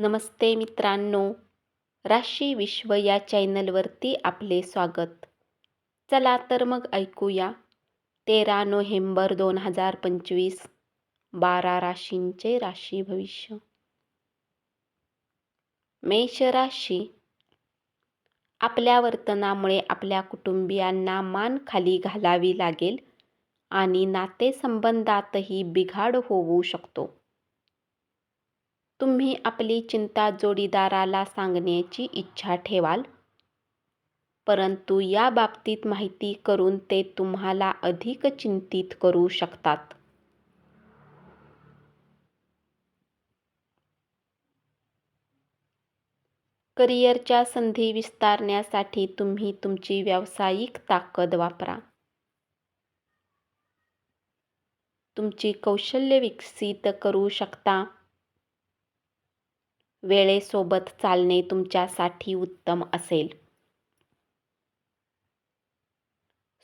नमस्ते मित्रांनो, राशी विश्व या चॅनलवरती आपले स्वागत. चला तर मग ऐकूया 13 नोव्हेंबर 2025 12 राशींचे राशी भविष्य. मेष राशी. आपल्या वर्तनामुळे आपल्या कुटुंबियांना मान खाली घालावी लागेल आणि नातेसंबंधातही बिघाड होऊ शकतो. तुम्ही आपली चिंता जोडीदाराला सांगण्याची इच्छा ठेवाल, परंतु या बाबतीत माहिती करून ते तुम्हाला अधिक चिंतित करू शकतात. करिअरच्या संधी विस्तारण्यासाठी तुम्ही तुमची व्यावसायिक ताकद वापरा. तुमची कौशल्य विकसित करू शकता. वेळेसोबत चालणे तुमच्यासाठी उत्तम असेल.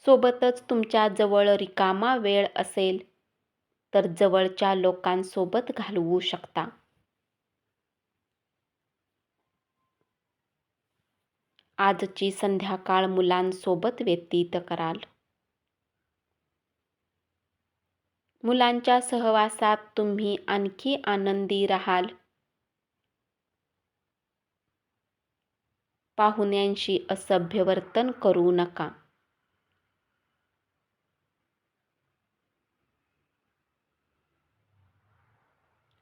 सोबतच तुमच्या जवळ रिकामा वेळ असेल तर जवळच्या लोकांसोबत घालवू शकता. आजची संध्याकाळ मुलांसोबत व्यतीत कराल. मुलांच्या सहवासात तुम्ही आणखी आनंदी राहाल. पाहुण्यांशी असभ्य वर्तन करू नका.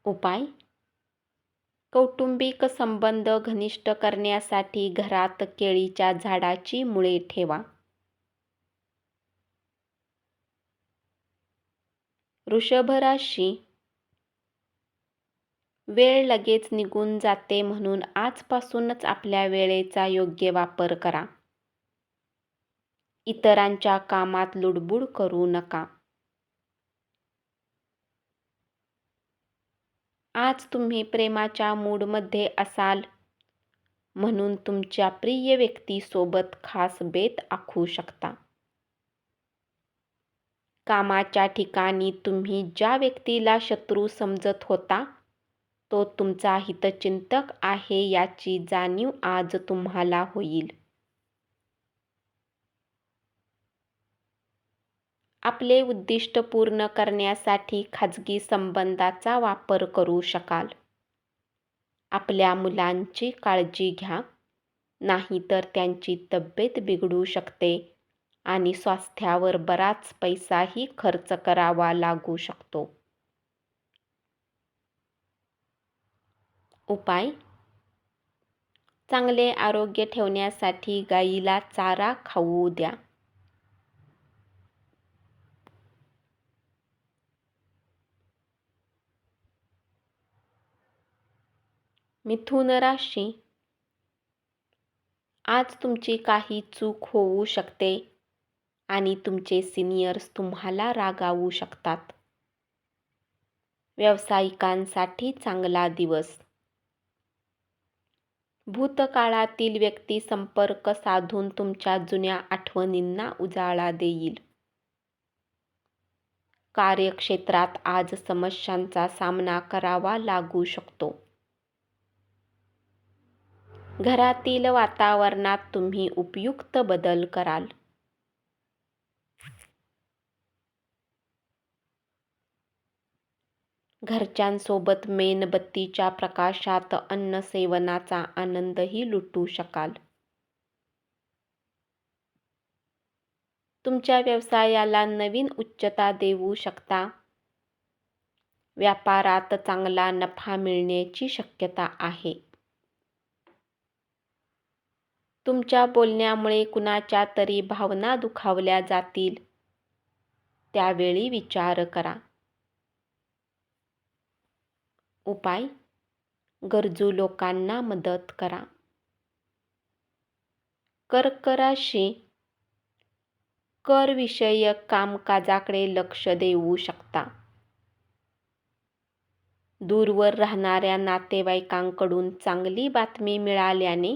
उपाय: कौटुंबिक संबंध घनिष्ठ करण्यासाठी घरात केळीच्या झाडाची मुळे ठेवा. वृषभ राशी. वेळ लगेच निघून जाते, म्हणून आजपासूनच आपल्या वेळेचा योग्य वापर करा. इतरांच्या कामात लुडबुड करू नका. आज तुम्ही प्रेमाच्या मूडमध्ये असाल, म्हणून तुमच्या प्रिय व्यक्तीसोबत खास बेत आखू शकता. कामाच्या ठिकाणी तुम्ही ज्या व्यक्तीला शत्रू समजत होता तो तुमचा हितचिंतक आहे याची जाणीव आज तुम्हाला होईल. आपले उद्दिष्ट पूर्ण करण्यासाठी खाजगी संबंधाचा वापर करू शकाल. आपल्या मुलांची काळजी घ्या, नाहीतर त्यांची तब्येत बिघडू शकते आणि स्वास्थ्यावर बराच पैसाही खर्च करावा लागू शकतो. उपाय: चांगले आरोग्य ठेवण्यासाठी गायीला चारा खाऊ द्या. मिथुन राशी. आज तुमची काही चूक होऊ शकते आणि तुमचे सिनियर्स तुम्हाला रागावू शकतात. व्यावसायिकांसाठी चांगला दिवस. भूतकाळातील व्यक्ती संपर्क साधून तुमच्या जुन्या आठवणींना उजाळा देईल. कार्यक्षेत्रात आज समस्यांचा सामना करावा लागू शकतो. घरातील वातावरणात तुम्ही उपयुक्त बदल कराल. घरच्यांसोबत मेणबत्तीच्या प्रकाशात अन्न सेवनाचा आनंदही लुटू शकाल. तुमच्या व्यवसायाला नवीन उच्चता देऊ शकता. व्यापारात चांगला नफा मिळण्याची शक्यता आहे. तुमच्या बोलण्यामुळे कुणाच्या तरी भावना दुखावल्या जातील, त्यावेळी विचार करा. उपाय: गरजू लोकांना मदत करा. कर्क राशी. कर विषयक कामकाजाकडे लक्ष देऊ शकता. दूरवर राहणाऱ्या नातेवाईकांकडून चांगली बातमी मिळाल्याने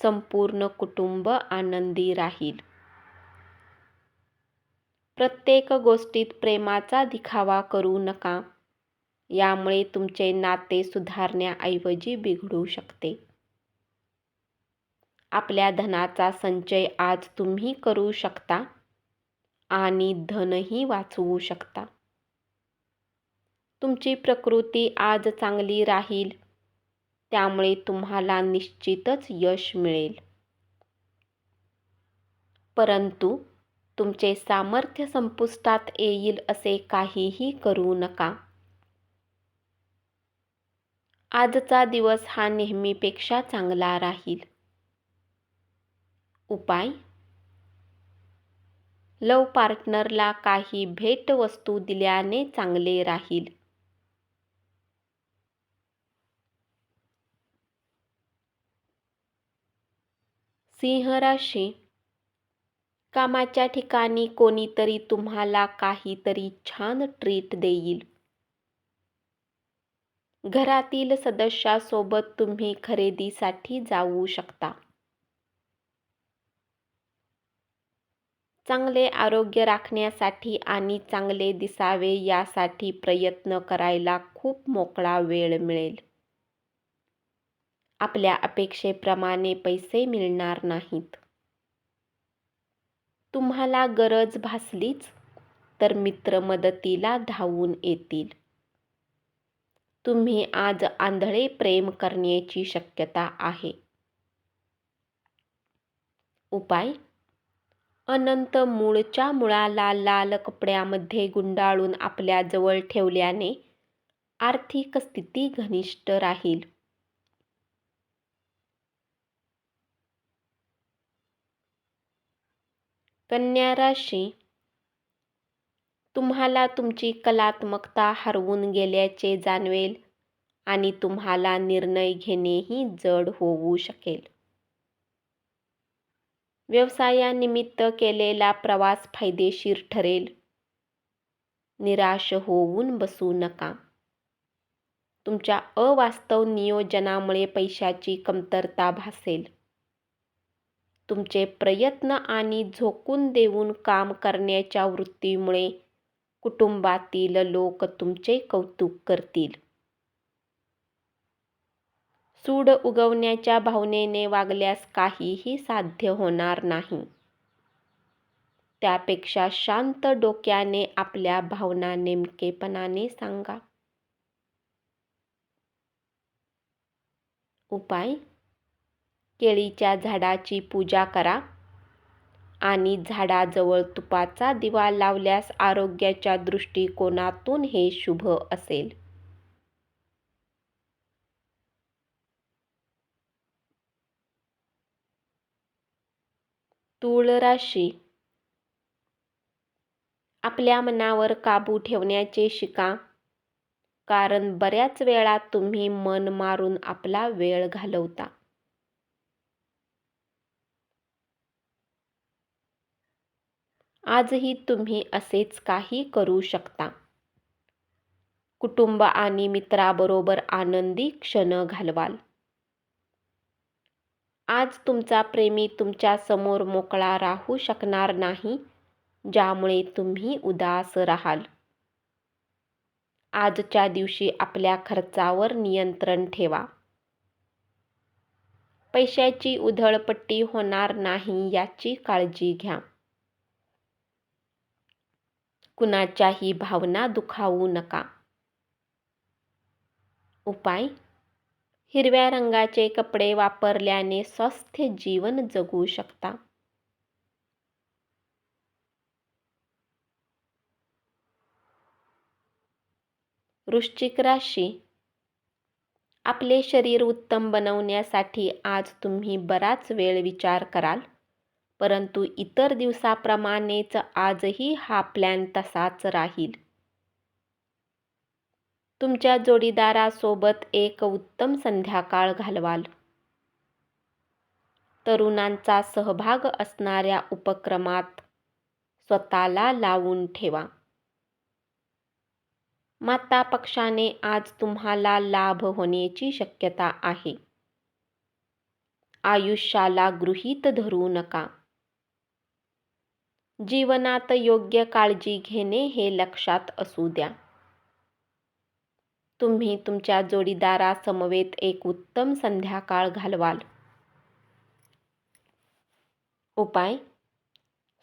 संपूर्ण कुटुंब आनंदी राहील. प्रत्येक गोष्टीत प्रेमाचा दिखावा करू नका, यामुळे तुमचे नाते सुधारण्याऐवजी बिघडू शकते. आपल्या धनाचा संचय आज तुम्ही करू शकता आणि धनही वाचवू शकता. तुमची प्रकृती आज चांगली राहील, त्यामुळे तुम्हाला निश्चितच यश मिळेल. परंतु तुमचे सामर्थ्य संपुष्टात येईल असे काहीही करू नका. आजचा दिवस हा नेहमीपेक्षा चांगला राहील. उपाय: लव्ह पार्टनरला काही भेटवस्तू दिल्याने चांगले राहील. सिंह राशी: कामाच्या ठिकाणी कोणीतरी तुम्हाला काहीतरी छान ट्रीट देईल. घरातील सदस्यासोबत तुम्ही खरेदीसाठी जाऊ शकता. चांगले आरोग्य राखण्यासाठी आणि चांगले दिसावे यासाठी प्रयत्न करायला खूप मोकळा वेळ मिळेल. आपल्या अपेक्षेप्रमाणे पैसे मिळणार नाहीत. तुम्हाला गरज भासलीच तर मित्र मदतीला धावून येतील. तुम्ही आज आंधळे प्रेम करण्याची शक्यता आहे. उपाय: अनंत मूळच्या मुळाला लाल कपड्यामध्ये गुंडाळून आपल्या जवळ ठेवल्याने आर्थिक स्थिती घनिष्ठ राहील. कन्या राशी: तुम्हाला तुमची कलात्मकता हरवून गेल्याचे जाणवेल आणि तुम्हाला निर्णय घेणेही जड होऊ शकेल. व्यवसायानिमित्त केलेला प्रवास फायदेशीर ठरेल. निराश होऊन बसू नका. तुमच्या अवास्तव नियोजनामुळे पैशाची कमतरता भासेल. तुमचे प्रयत्न आणि झोकून देऊन काम करण्याच्या वृत्तीमुळे कुटुंबातील लोक तुमचे कौतुक करतील. सूड उगवण्याच्या भावनेने वागल्यास काहीही साध्य होणार नाही. त्यापेक्षा शांत डोक्याने आपल्या भावना नेमकेपणाने सांगा. उपाय: केळीच्या झाडाची पूजा करा आणि झाडाजवळ तुपाचा दिवा लावल्यास आरोग्याच्या दृष्टिकोनातून हे शुभ असेल. तूळ राशी: आपल्या मनावर काबू ठेवण्याचे शिका, कारण बऱ्याच वेळा तुम्ही मन मारून आपला वेळ घालवता. आजही तुम्ही असेच काही करू शकता. कुटुंब आणि मित्राबरोबर आनंदी क्षण घालवाल. आज तुमचा प्रेमी तुमच्या समोर मोकळा राहू शकणार नाही, ज्यामुळे तुम्ही उदास राहाल. आजच्या दिवशी आपल्या खर्चावर नियंत्रण ठेवा. पैशाची उधळपट्टी होणार नाही याची काळजी घ्या. कुणाच्याही भावना दुखावू नका. उपाय: हिरव्या रंगाचे कपडे वापरल्याने स्वस्थ जीवन जगू शकता. वृश्चिक राशी: आपले शरीर उत्तम बनवण्यासाठी आज तुम्ही बराच वेळ विचार कराल, परंतु इतर दिवसाप्रमाणेच आजही हा प्लॅन तसाच राहील. तुमच्या जोडीदारासोबत एक उत्तम संध्याकाळ घालवाल. तरुणांचा सहभाग असणाऱ्या उपक्रमात स्वतःला लावून ठेवा. माता पक्षाने आज तुम्हाला लाभ होण्याची शक्यता आहे. आयुष्याला गृहीत धरू नका. जीवनात योग्य काळजी घेणे हे लक्षात असू द्या. तुम्ही तुमच्या जोडीदारासमवेत एक उत्तम संध्याकाळ घालवाल. उपाय: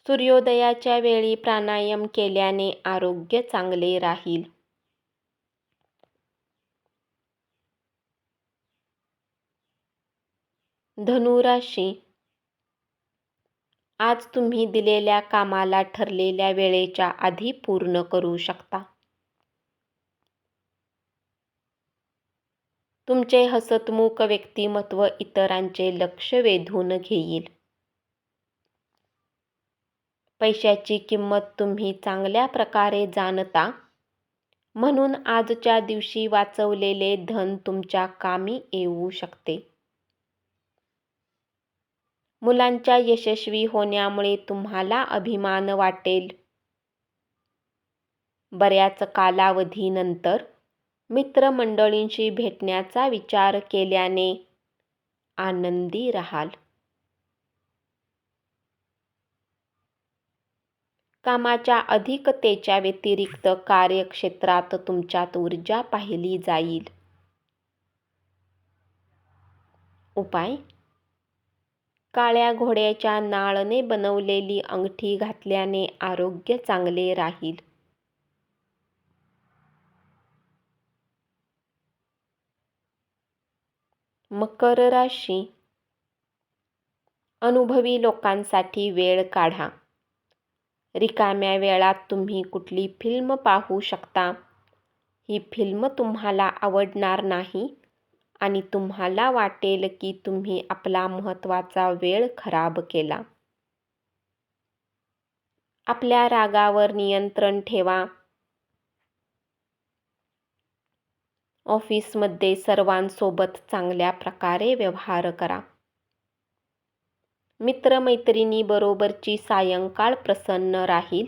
सूर्योदयाच्या वेळी प्राणायाम केल्याने आरोग्य चांगले राहील. धनु राशी: आज तुम्ही दिलेल्या कामाला ठरलेल्या वेळेच्या आधी पूर्ण करू शकता. तुमचे हसतमुख व्यक्तिमत्व इतरांचे लक्ष वेधून घेईल. पैशाची किंमत तुम्ही चांगल्या प्रकारे जाणता, म्हणून आजच्या दिवशी वाचवलेले धन तुमच्या कामी येऊ शकते. मुलांच्या यशस्वी होण्यामुळे तुम्हाला अभिमान वाटेल. बऱ्याच कालावधीनंतर मित्रमंडळींशी भेटण्याचा विचार केल्याने आनंदी राहाल. कामाच्या अधिकतेच्या व्यतिरिक्त कार्यक्षेत्रात तुमच्यात ऊर्जा पाहिली जाईल. उपाय: काळ्या घोड्याच्या नाळने बनवलेली अंगठी घातल्याने आरोग्य चांगले राहील. मकर राशी: अनुभवी लोकांसाठी वेळ काढा. रिकाम्या वेळात तुम्ही कुठली फिल्म पाहू शकता. ही फिल्म तुम्हाला आवडणार नाही आणि तुम्हाला वाटेल की तुम्ही आपला महत्त्वाचा वेळ खराब केला. आपल्या रागावर नियंत्रण ठेवा. ऑफिसमध्ये सर्वांसोबत चांगल्या प्रकारे व्यवहार करा. मित्रमैत्रिणींबरोबरची सायंकाळ प्रसन्न राहील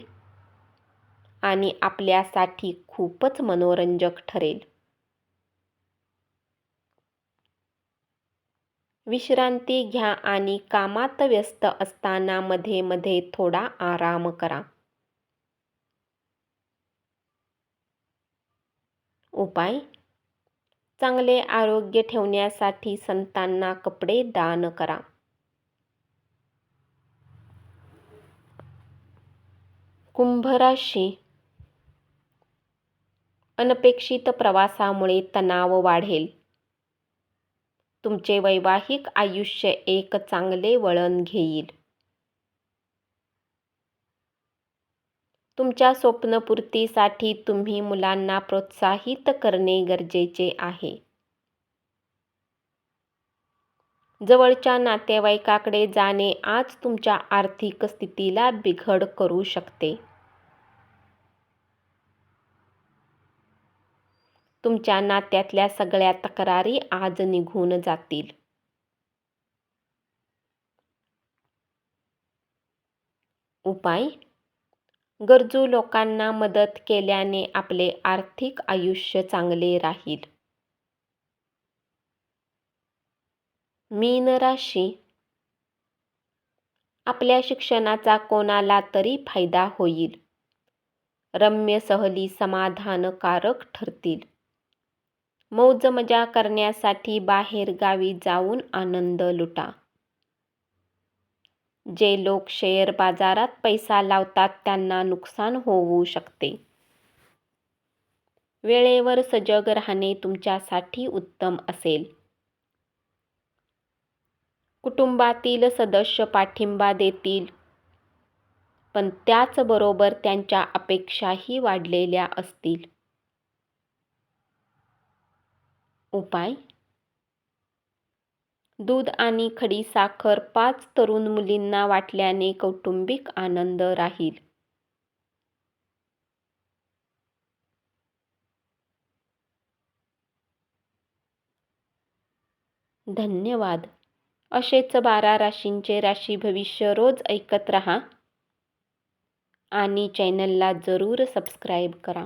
आणि आपल्यासाठी खूपच मनोरंजक ठरेल. विश्रांती घ्या आणि कामात व्यस्त असताना मध्ये मध्ये थोडा आराम करा. उपाय: चांगले आरोग्य ठेवण्यासाठी संतांना कपडे दान करा. कुंभ राशी: अनपेक्षित प्रवासामुळे तणाव वाढेल. तुमचे वैवाहिक आयुष्य एक चांगले वळण घेईल. तुमच्या स्वप्नपूर्तीसाठी तुम्ही मुलांना प्रोत्साहित करणे गरजेचे आहे. जवळच्या नातेवाईकाकडे जाणे आज तुमच्या आर्थिक स्थितीला बिघड करू शकते. तुमच्या नात्यातल्या सगळ्या तक्रारी आज निघून जातील. उपाय: गरजू लोकांना मदत केल्याने आपले आर्थिक आयुष्य चांगले राहील. मीन राशी: आपल्या शिक्षणाचा कोणाला तरी फायदा होईल. रम्य सहली समाधानकारक ठरतील. मौज मजा करण्यासाठी बाहेर गावी जाऊन आनंद लुटा. जे लोक शेअर बाजारात पैसा लावतात त्यांना नुकसान होऊ शकते. वेळेवर सजग राहणे तुमच्यासाठी उत्तम असेल. कुटुंबातील सदस्य पाठिंबा देतील, पण त्याचबरोबर त्यांच्या अपेक्षाही वाढलेल्या असतील. उपाय: दूध आणि खडीसाखर 5 तरुण मुलींना वाटल्याने कौटुंबिक आनंद राहील. धन्यवाद. असेच 12 राशींचे राशी भविष्य रोज ऐकत रहा आणि चॅनलला जरूर सबस्क्राईब करा.